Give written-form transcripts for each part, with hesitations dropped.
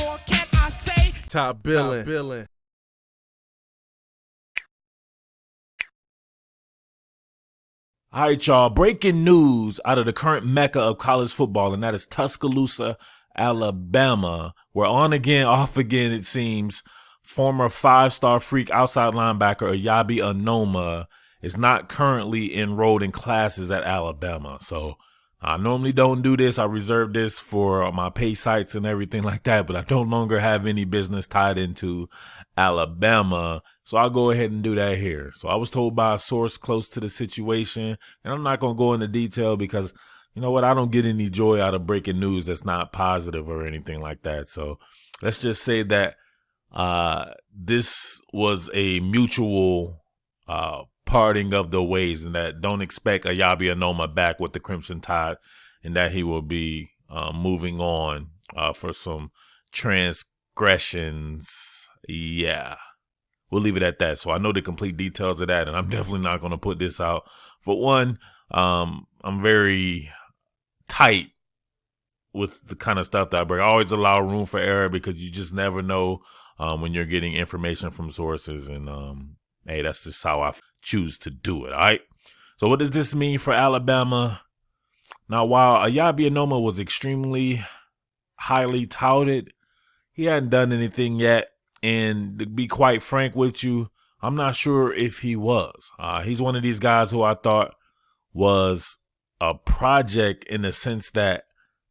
more can I say? Top Billin. All right, y'all. Breaking news out of the current mecca of college football, and that is Tuscaloosa, Alabama. We're on again, off again, it seems. Former five-star freak outside linebacker Eyabi Anoma is not currently enrolled in classes at Alabama. So I normally don't do this. I reserve this for my pay sites and everything like that, but I no longer have any business tied into Alabama. So I'll go ahead and do that here. So I was told by a source close to the situation, and I'm not going to go into detail because, you know what, I don't get any joy out of breaking news that's not positive or anything like that. So let's just say that this was a mutual parting of the ways, and that don't expect Eyabi Anoma back with the Crimson Tide, and that he will be moving on for some transgressions. Yeah, we'll leave it at that. So I know the complete details of that, and I'm definitely not going to put this out. For one, I'm very tight with the kind of stuff that I bring. I always allow room for error because you just never know when you're getting information from sources, and hey, that's just how I choose to do it. All right. So what does this mean for Alabama? Now, while Eyabi Anoma was extremely highly touted, he hadn't done anything yet. And to be quite frank with you, I'm not sure if he was. He's one of these guys who I thought was a project in the sense that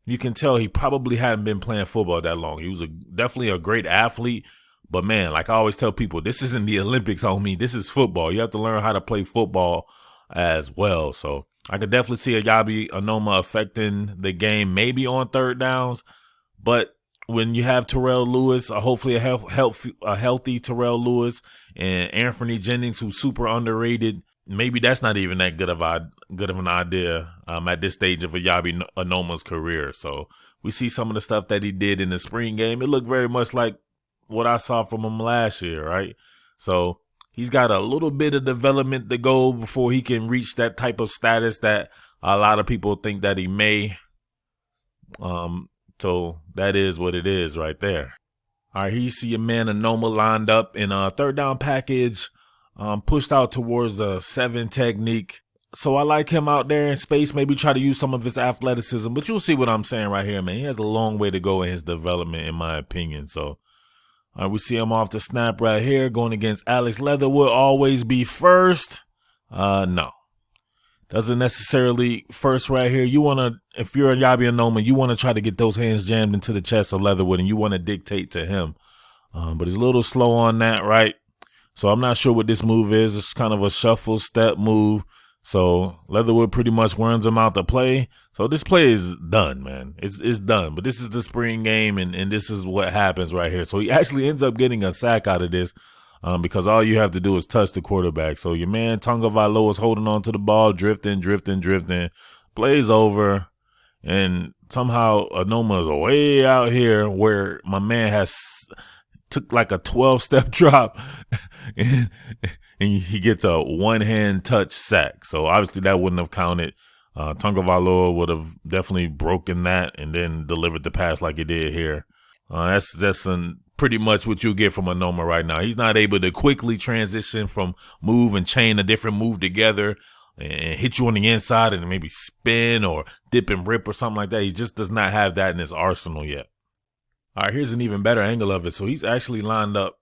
you can tell he probably hadn't been playing football that long. He was definitely a great athlete. But, man, like I always tell people, this isn't the Olympics, homie. This is football. You have to learn how to play football as well. So I could definitely see Eyabi Anoma affecting the game, maybe on third downs. But when you have Terrell Lewis, hopefully a healthy Terrell Lewis, and Anthony Jennings, who's super underrated, maybe that's not even that good of an idea at this stage of Eyabi Anoma's career. So we see some of the stuff that he did in the spring game. It looked very much like what I saw from him last year, right? So he's got a little bit of development to go before he can reach that type of status that a lot of people think that he may. So that is what it is right there. All right, here you see your man Anoma lined up in a third down package, pushed out towards a 7 technique. So I like him out there in space, maybe try to use some of his athleticism, but you'll see what I'm saying right here, man. He has a long way to go in his development, in my opinion. So we see him off the snap right here, going against Alex Leatherwood. Always be first. No. Doesn't necessarily first right here. You want to, if you're Eyabi Anoma, you want to try to get those hands jammed into the chest of Leatherwood, and you want to dictate to him. But he's a little slow on that, right? So I'm not sure what this move is. It's kind of a shuffle step move. So Leatherwood pretty much runs him out the play. So this play is done, man. It's done. But this is the spring game, and this is what happens right here. So he actually ends up getting a sack out of this because all you have to do is touch the quarterback. So your man Tonga Valoa is holding on to the ball, drifting. Plays over, and somehow Anoma is way out here where my man has took like a 12-step drop, and he gets a one-hand touch sack. So obviously that wouldn't have counted. Tonga Valoa would have definitely broken that and then delivered the pass like he did here. That's pretty much what you get from Anoma right now. He's not able to quickly transition from move and chain a different move together and hit you on the inside and maybe spin or dip and rip or something like that. He just does not have that in his arsenal yet. All right, here's an even better angle of it. So he's actually lined up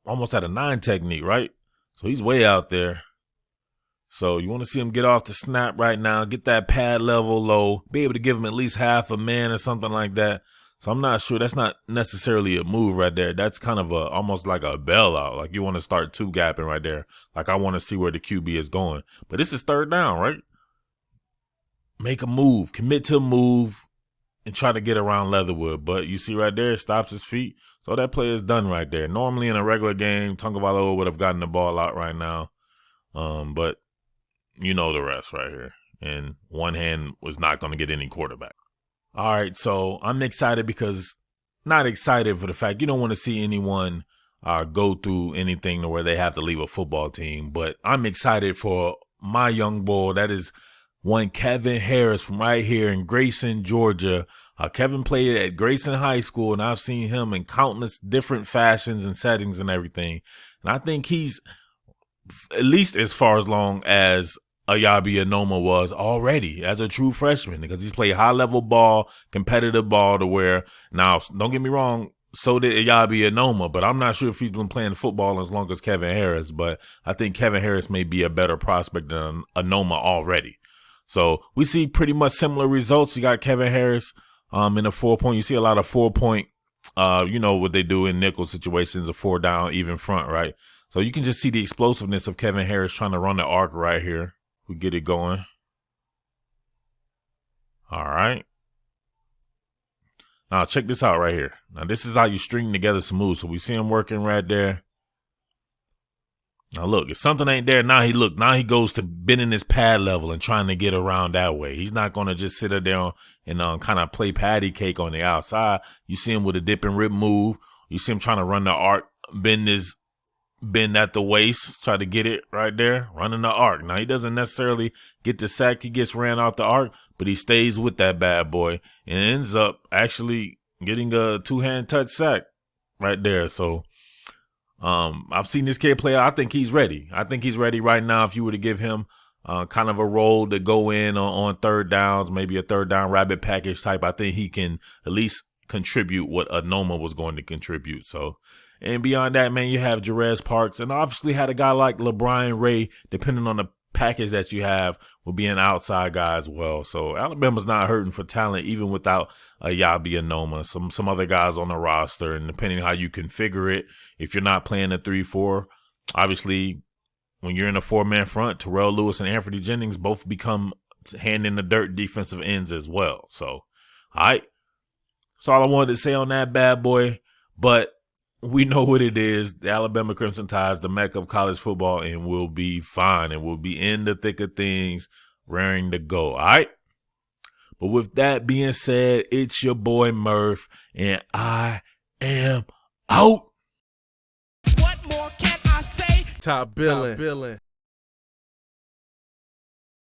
almost at a 9 technique, right? So he's way out there. So you want to see him get off the snap right now, get that pad level low, be able to give him at least half a man or something like that. So I'm not sure. That's not necessarily a move right there. That's kind of almost like a bailout. Like you want to start 2-gapping right there. Like I want to see where the QB is going. But this is third down, right? Make a move. Commit to a move and try to get around Leatherwood. But you see right there, it stops his feet. So that play is done right there. Normally in a regular game, Tonga Valoa would have gotten the ball out right now. But you know the rest right here. And one hand was not going to get any quarterback. All right, so I'm excited because, not excited for the fact you don't want to see anyone go through anything to where they have to leave a football team. But I'm excited for my young boy. That is one Kevin Harris from right here in Grayson, Georgia, Kevin played at Grayson High School, and I've seen him in countless different fashions and settings and everything. And I think he's at least as far along as Eyabi Anoma was already as a true freshman, because he's played high-level ball, competitive ball to where, now, don't get me wrong, so did Eyabi Anoma, but I'm not sure if he's been playing football as long as Kevin Harris, but I think Kevin Harris may be a better prospect than Anoma already. So we see pretty much similar results. You got Kevin Harris in a 4-point. You see a lot of 4-point, you know what they do in nickel situations, a 4 down, even front, right? So you can just see the explosiveness of Kevin Harris trying to run the arc right here. We get it going. All right. Now check this out right here. Now this is how you string together some moves. So we see him working right there. Now look, if something ain't there, now he goes to bending his pad level and trying to get around that way. He's not going to just sit there and kind of play patty cake on the outside. You see him with a dip and rip move. You see him trying to run the arc, bend at the waist, try to get it right there, running the arc. Now he doesn't necessarily get the sack. He gets ran out the arc, but he stays with that bad boy and ends up actually getting a 2-hand touch sack right there. So I've seen this kid play. I think he's ready. I think he's ready right now. If you were to give him kind of a role to go in on third downs, maybe a third down rabbit package type, I think he can at least contribute what Anoma was going to contribute. So, and beyond that, man, you have Jerez Parks, and obviously had a guy like LeBron Ray, depending on the package that you have, will be an outside guy as well. So Alabama's not hurting for talent, even without Eyabi Anoma. Some other guys on the roster, and depending how you configure it, if you're not playing a 3-4, obviously when you're in a 4-man front, Terrell Lewis and Anthony Jennings both become hand in the dirt defensive ends as well. So, all right, that's all I wanted to say on that bad boy. But we know what it is. The Alabama Crimson Tide's the mecca of college football, and we'll be fine, and we'll be in the thick of things, raring to go. All right. But with that being said, it's your boy Murph, and I am out. What more can I say? Top Billin.